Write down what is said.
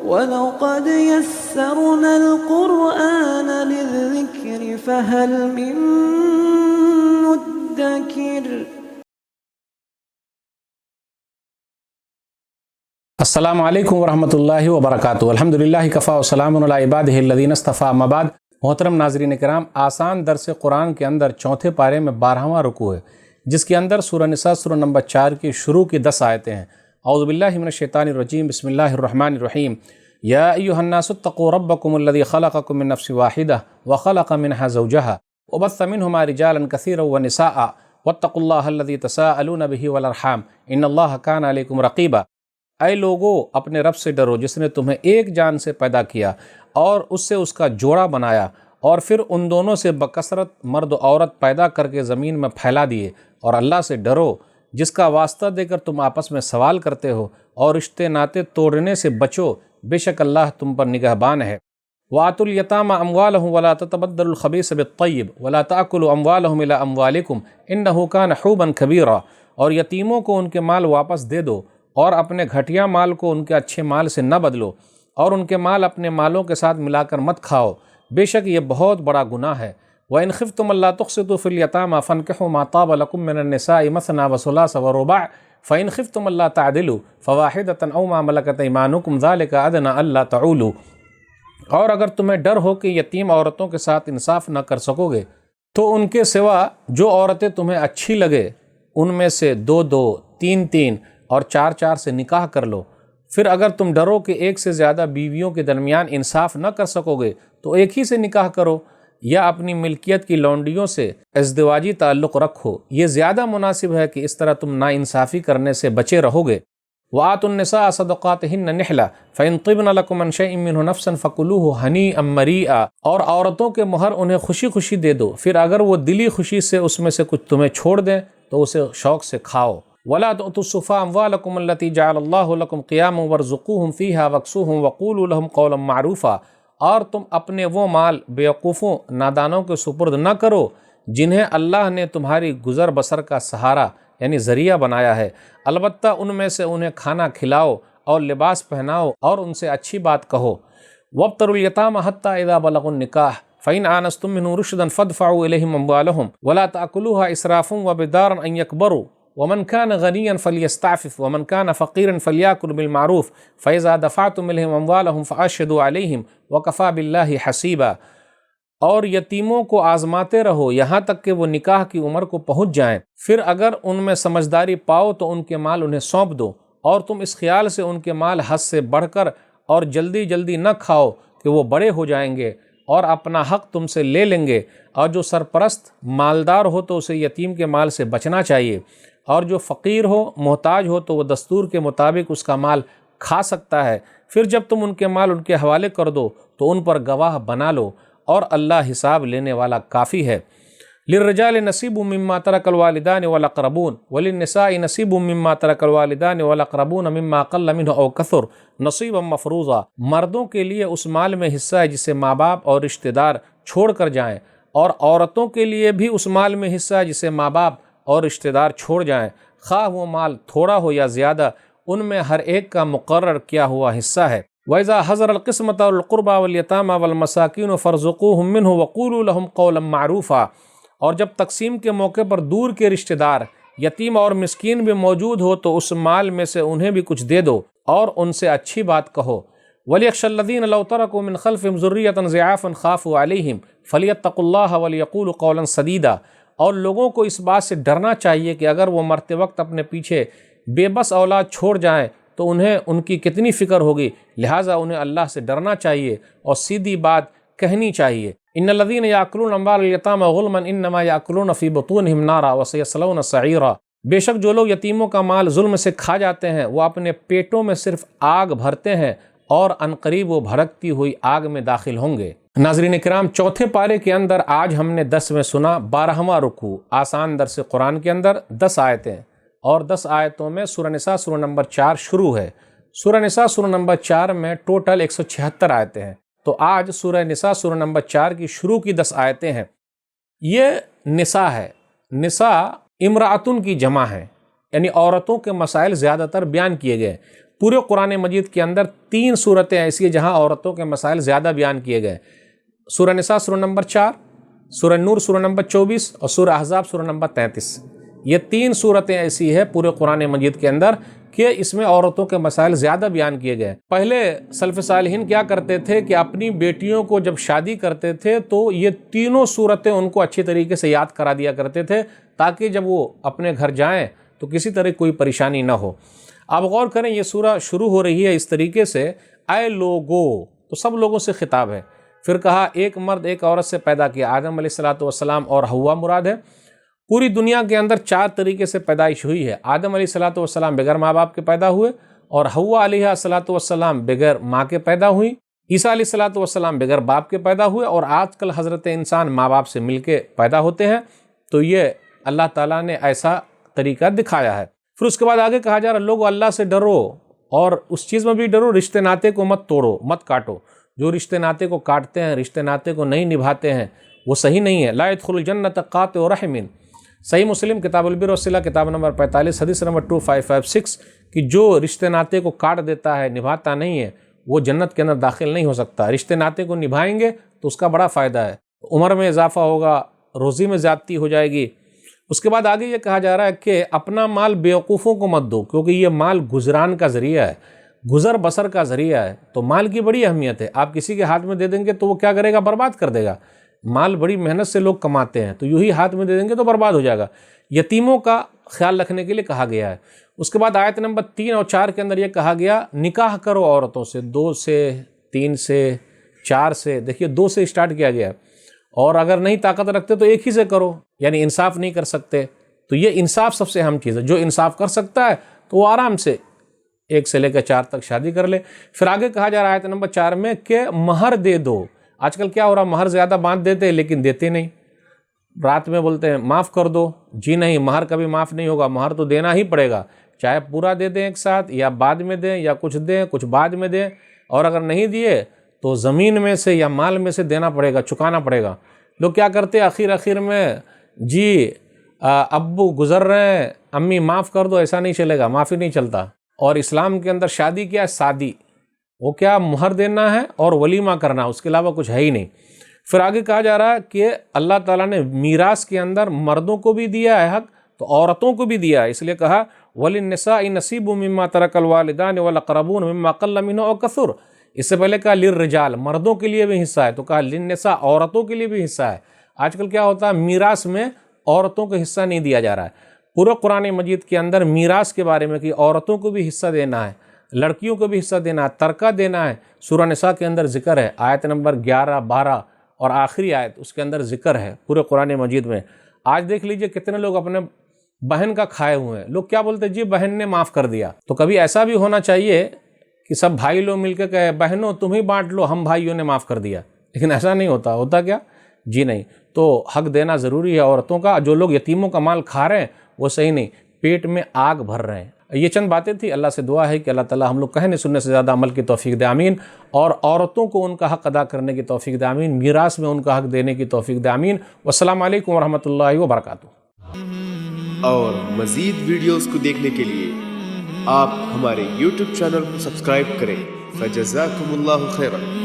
وَلَقَدْ يَسَّرْنَا الْقُرْآنَ لِلذِّكْرِ فَهَلْ مِن مُّدَّكِرٍ۔ السلام علیکم ورحمۃ اللہ وبرکاتہ۔ الحمدللہ کفا وسلام علی عبادہ الذین اصطفیٰ، اما بعد۔ محترم ناظرین کرام، آسان درس قرآن کے اندر چوتھے پارے میں 12واں رکوع ہے، جس کے اندر سورہ نساء سورہ نمبر 4 کی شروع کی 10 آیتیں ہیں۔ اعوذ باللہ من الشیطان الرجیم، بسم اللہ الرحمن الرحیم۔ یا ایھا الناس اتقوا ربکم الذی خلقکم من نفس واحدہ وخلق منها زوجہا وبث منہما رجالا کثیرا ونساء واتقوا اللہ الذی تساءلون بہ والارحام ان اللہ کان علیکم رقیبا۔ اے لوگو، اپنے رب سے ڈرو جس نے تمہیں ایک جان سے پیدا کیا اور اس سے اس کا جوڑا بنایا، اور پھر ان دونوں سے بکثرت مرد و عورت پیدا کر کے زمین میں پھیلا دیے، اور اللہ سے ڈرو جس کا واسطہ دے کر تم آپس میں سوال کرتے ہو، اور رشتے ناطے توڑنے سے بچو، بے شک اللہ تم پر نگہبان ہے۔ وَآتُوا الْيَتَامَى أَمْوَالَهُمْ وَلَا تَتَبَدَّلُوا الْخَبِيثَ بِالطَّيِّبِ وَلَا تَأْكُلُوا أَمْوَالَهُمْ إِلَىٰ أَمْوَالِكُمْ إِنَّهُ كَانَ حُوبًا كَبِيرًا۔ اور یتیموں کو ان کے مال واپس دے دو، اور اپنے گھٹیا مال کو ان کے اچھے مال سے نہ بدلو، اور ان کے مال اپنے مالوں کے ساتھ ملا کر مت کھاؤ، بے شک یہ بہت بڑا گناہ ہے۔ وَإِنْ خِفْتُمْ أَلَّا تُقْسِطُوا فِي الْيَتَامَىٰ فَانكِحُوا مَا طَابَ لَكُم مِّنَ النِّسَاءِ مَثْنَىٰ وَثُلَاثَ وَرُبَاعَ فَإِنْ خِفْتُمْ أَلَّا تَعْدِلُوا فَوَاحِدَةً أَوْ مَا مَلَكَتْ أَيْمَانُكُمْ ذَٰلِكَ أَدْنَىٰ أَلَّا تَعُولُوا۔ اور اگر تمہیں ڈر ہو کہ یتیم عورتوں کے ساتھ انصاف نہ کر سکو گے تو ان کے سوا جو عورتیں تمہیں اچھی لگے ان میں سے 2-2، 3-3 اور 4-4 سے نکاح کر لو۔ پھر اگر تم ڈرو کہ ایک سے زیادہ بیویوں کے درمیان انصاف نہ کر سکو گے تو ایک ہی سے نکاح کرو، یا اپنی ملکیت کی لونڈیوں سے ازدواجی تعلق رکھو، یہ زیادہ مناسب ہے کہ اس طرح تم ناانصافی کرنے سے بچے رہو گے۔ وَآتُوا النِّسَاءَ صَدَقَاتِهِنَّ نِحْلَةً فَإِن طِبْنَ لَكُم عَن شَيْءٍ مِّنْهُ نَفْسًا فَكُلُوهُ ہَنِیئًا مَرِیئًا۔ اور عورتوں کے مہر انہیں خوشی خوشی دے دو، پھر اگر وہ دلی خوشی سے اس میں سے کچھ تمہیں چھوڑ دیں تو اسے شوق سے کھاؤ۔ وَلَا تُؤْتُوا السُّفَهَاءَ أَمْوَالَكُمُ الَّتِي جَعَلَ اللَّهُ لَكُمْ قِيَامًا وَارْزُقُوهُمْ فِيهَا وَاكْسُوهُمْ وَقُولُوا لَهُمْ قَوْلًا مَّعْرُوفًا۔ اور تم اپنے وہ مال بیوقوفوں نادانوں کے سپرد نہ کرو جنہیں اللہ نے تمہاری گزر بسر کا سہارا یعنی ذریعہ بنایا ہے، البتہ ان میں سے انہیں کھانا کھلاؤ اور لباس پہناؤ اور ان سے اچھی بات کہو۔ وَابْتَلُوا الْيَتَامَىٰ حَتَّىٰ إِذَا بَلَغُوا النِّكَاحَ فَإِنْ آنَسْتُم مِّنْهُ رُشْدًا فَادْفَعُوا إِلَيْهِمْ أَمْوَالَهُمْ وَلَا تَأْكُلُوهَا إِسْرَافًا وَبِدَارًا أَن يَكْبَرُوا وَمَنْ كَانَ غَنِيًّا فَلْيَسْتَعْفِفْ وَمَنْ كَانَ فَقِيرًا فَلْيَأْكُلْ بِالْمَعْرُوفِ فَإِذَا دَفَعْتُمْ إِلَيْهِمْ أَمْوَالَهُمْ فَأَشْهِدُوا عَلَيْهِمْ وَكَفَىٰ بِاللَّهِ حَسِيبًا۔ اور یتیموں کو آزماتے رہو یہاں تک کہ وہ نکاح کی عمر کو پہنچ جائیں، پھر اگر ان میں سمجھداری پاؤ تو ان کے مال انہیں سونپ دو، اور تم اس خیال سے ان کے مال حد سے بڑھ کر اور جلدی جلدی نہ کھاؤ کہ وہ بڑے ہو جائیں گے اور اپنا حق تم سے لے لیں گے، اور جو سرپرست مالدار ہو تو اسے یتیم کے مال سے بچنا چاہیے، اور جو فقیر ہو محتاج ہو تو وہ دستور کے مطابق اس کا مال کھا سکتا ہے۔ پھر جب تم ان کے مال ان کے حوالے کر دو تو ان پر گواہ بنا لو، اور اللہ حساب لینے والا کافی ہے۔ للرجال نصیب مما ترک الوالدان والاقربون وللنساء نصیب مما ترک الوالدان والاقربون مما قل منه او کثر نصیبا مفروضا۔ مردوں کے لیے اس مال میں حصہ ہے جسے ماں باپ اور رشتہ دار چھوڑ کر جائیں، اور عورتوں کے لیے بھی اس مال میں حصہ ہے جسے ماں باپ اور رشتہ دار چھوڑ جائیں، خواہ وہ مال تھوڑا ہو یا زیادہ، ان میں ہر ایک کا مقرر کیا ہوا حصہ ہے۔ وَإِذَا حَضَرَ الْقِسْمَةَ الْقُرْبَى وَالْيَتَامَى وَالْمَسَاكِينُ فَارْزُقُوهُم مِّنْهُ وَقُولُوا لَهُمْ قَوْلًا مَّعْرُوفًا۔ اور جب تقسیم کے موقع پر دور کے رشتہ دار، یتیم اور مسکین بھی موجود ہو تو اس مال میں سے انہیں بھی کچھ دے دو اور ان سے اچھی بات کہو۔ وَلْيَخْشَ الَّذِينَ لَوْ تَرَكُوا مِنْ خَلْفِهِمْ ذُرِّيَّةً ضِعَافًا خَافُوا عَلَيْهِمْ فَلْيَتَّقُوا اللَّهَ وَلْيَقُولُوا قَوْلًا سَدِيدًا۔ اور لوگوں کو اس بات سے ڈرنا چاہیے کہ اگر وہ مرتے وقت اپنے پیچھے بے بس اولاد چھوڑ جائیں تو انہیں ان کی کتنی فکر ہوگی، لہٰذا انہیں اللہ سے ڈرنا چاہیے اور سیدھی بات کہنی چاہیے۔ ان الذین یاکلون اموال الیتامی ظلما انما یاکلون فی بطونہم نارا وسیصلون سعیرا۔ بے شک جو لوگ یتیموں کا مال ظلم سے کھا جاتے ہیں وہ اپنے پیٹوں میں صرف آگ بھرتے ہیں، اور عنقریب وہ بھڑکتی ہوئی آگ میں داخل ہوں گے۔ ناظرین کرام، چوتھے پارے کے اندر آج ہم نے 10 میں سنا 12واں رکوع۔ آسان درس قرآن کے اندر 10 آیتیں، اور 10 آیتوں میں سورہ نساء سورہ نمبر 4 شروع ہے۔ سورہ نساء سورہ نمبر 4 میں ٹوٹل 176 آیتیں ہیں، تو آج سورہ نساء سورہ نمبر 4 کی شروع کی 10 آیتیں ہیں۔ یہ نساء ہے، نساء امرأتن کی جمع ہے، یعنی عورتوں کے مسائل زیادہ تر بیان کیے گئے۔ پورے قرآن مجید کے اندر 3 صورتیں ایسی ہیں جہاں عورتوں کے مسائل زیادہ بیان کیے گئے. سورہ نساء سورہ نمبر 4، سورہ نور سورہ نمبر 24 اور سورہ احزاب سورہ نمبر 33. یہ 3 صورتیں ایسی ہیں پورے قرآن مجید کے اندر کہ اس میں عورتوں کے مسائل زیادہ بیان کیے گئے. پہلے سلف صالحین کیا کرتے تھے کہ اپنی بیٹیوں کو جب شادی کرتے تھے تو یہ تینوں صورتیں ان کو اچھی طریقے سے یاد کرا دیا کرتے تھے تاکہ جب وہ اپنے گھر جائیں تو کسی طرح کوئی پریشانی نہ ہو. آپ غور کریں، یہ سورہ شروع ہو رہی ہے اس طریقے سے، اے لوگو، تو سب لوگوں سے خطاب ہے. پھر کہا ایک مرد ایک عورت سے پیدا کیا، آدم علیہ السلام اور حوا مراد ہے. پوری دنیا کے اندر 4 طریقے سے پیدائش ہوئی ہے. آدم علیہ السلام بغیر ماں باپ کے پیدا ہوئے، اور حوا علیہ السلام بغیر ماں کے پیدا ہوئی. عیسیٰ علیہ السلام بغیر باپ کے پیدا ہوئے، اور آج کل حضرت انسان ماں باپ سے مل کے پیدا ہوتے ہیں. تو یہ اللہ تعالیٰ نے ایسا طریقہ دکھایا ہے. پھر اس کے بعد آگے کہا جا رہا لوگو اللہ سے ڈرو، اور اس چیز میں بھی ڈرو، رشتے ناطے کو مت توڑو، مت کاٹو. جو رشتے ناطے کو کاٹتے ہیں، رشتے ناطے کو نہیں نبھاتے ہیں، وہ صحیح نہیں ہے. لا يدخل الجنت قاطع رحم. صحیح مسلم کتاب البر والصلہ کتاب نمبر 45 حدیث نمبر 2556 کہ جو رشتے ناطے کو کاٹ دیتا ہے، نبھاتا نہیں ہے، وہ جنت کے اندر داخل نہیں ہو سکتا. رشتے ناطے کو نبھائیں گے تو اس کا بڑا فائدہ ہے، عمر میں اضافہ ہوگا، روزی میں زیادتی ہو جائے گی. اس کے بعد آگے یہ کہا جا رہا ہے کہ اپنا مال بیوقوفوں کو مت دو، کیونکہ یہ مال گزران کا ذریعہ ہے، گزر بسر کا ذریعہ ہے. تو مال کی بڑی اہمیت ہے. آپ کسی کے ہاتھ میں دے دیں گے تو وہ کیا کرے گا؟ برباد کر دے گا. مال بڑی محنت سے لوگ کماتے ہیں، تو یوں ہی ہاتھ میں دے دیں گے تو برباد ہو جائے گا. یتیموں کا خیال رکھنے کے لیے کہا گیا ہے. اس کے بعد آیت نمبر 3 اور 4 کے اندر یہ کہا گیا نکاح کرو عورتوں سے، 2 سے 3 سے 4 سے. دیکھیے 2 سے اسٹارٹ کیا گیا ہے، اور اگر نہیں طاقت رکھتے تو ایک ہی سے کرو، یعنی انصاف نہیں کر سکتے تو یہ انصاف سب سے اہم چیز ہے. جو انصاف کر سکتا ہے تو وہ آرام سے 1 سے لے کر 4 تک شادی کر لے. پھر آگے کہا جا رہا ہے آیت نمبر 4 میں کہ مہر دے دو. آج کل کیا ہو رہا، مہر زیادہ باندھ دیتے ہیں لیکن دیتے نہیں. رات میں بولتے ہیں معاف کر دو، جی نہیں، مہر کبھی معاف نہیں ہوگا، مہر تو دینا ہی پڑے گا، چاہے پورا دے دیں ایک ساتھ یا بعد میں دیں، یا کچھ دیں کچھ بعد میں دیں. اور اگر نہیں دیے تو زمین میں سے یا مال میں سے دینا پڑے گا، چکانا پڑے گا. لوگ کیا کرتے ہیں آخر میں، جی ابو گزر رہے ہیں، امی معاف کر دو. ایسا نہیں چلے گا، معافی نہیں چلتا. اور اسلام کے اندر شادی کیا ہے؟ سادی. وہ کیا مہر دینا ہے اور ولیمہ کرنا، اس کے علاوہ کچھ ہے ہی نہیں. پھر آگے کہا جا رہا ہے کہ اللہ تعالیٰ نے میراث کے اندر مردوں کو بھی دیا ہے حق تو عورتوں کو بھی دیا ہے. اس لیے کہا وَلِلنِّسَاءِ نَصِيبٌ مِّمَّا تَرَكَ الْوَالِدَانِ وَالْأَقْرَبُونَ مِّمَّا قَلَّ مِنْهُ أَوْ كَثُرَ. اس سے پہلے کہا للرجال، مردوں کے لیے بھی حصہ ہے، تو کہا للنساء، عورتوں کے لیے بھی حصہ ہے. آج کل کیا ہوتا ہے، میراث میں عورتوں کو حصہ نہیں دیا جا رہا ہے. پورے قرآن مجید کے اندر میراث کے بارے میں کہ عورتوں کو بھی حصہ دینا ہے، لڑکیوں کو بھی حصہ دینا ہے، ترکہ دینا ہے. سورہ نساء کے اندر ذکر ہے، آیت نمبر 11، 12 اور آخری آیت اس کے اندر ذکر ہے پورے قرآن مجید میں. آج دیکھ لیجئے کتنے لوگ اپنے بہن کا کھائے ہوئے ہیں. لوگ کیا بولتے ہیں، جی بہن نے معاف کر دیا. تو کبھی ایسا بھی ہونا چاہیے کہ سب بھائی لوگ مل کے کہے بہنوں تم ہی بانٹ لو، ہم بھائیوں نے معاف کر دیا. لیکن ایسا نہیں ہوتا. ہوتا کیا؟ جی نہیں. تو حق دینا ضروری ہے عورتوں کا. جو لوگ یتیموں کا مال کھا رہے ہیں وہ صحیح نہیں، پیٹ میں آگ بھر رہے ہیں. یہ چند باتیں تھیں. اللہ سے دعا ہے کہ اللہ تعالی ہم لوگ کہنے سننے سے زیادہ عمل کی توفیق دے، آمین. اور عورتوں کو ان کا حق ادا کرنے کی توفیق دے، آمین. میراث میں ان کا حق دینے کی توفیق دے، آمین. والسلام علیکم ورحمۃ اللہ وبرکاتہ. اور مزید ویڈیوز کو دیکھنے کے لیے آپ ہمارے YouTube چینل کو سبسکرائب کریں. فجزاکم اللہ خیرا.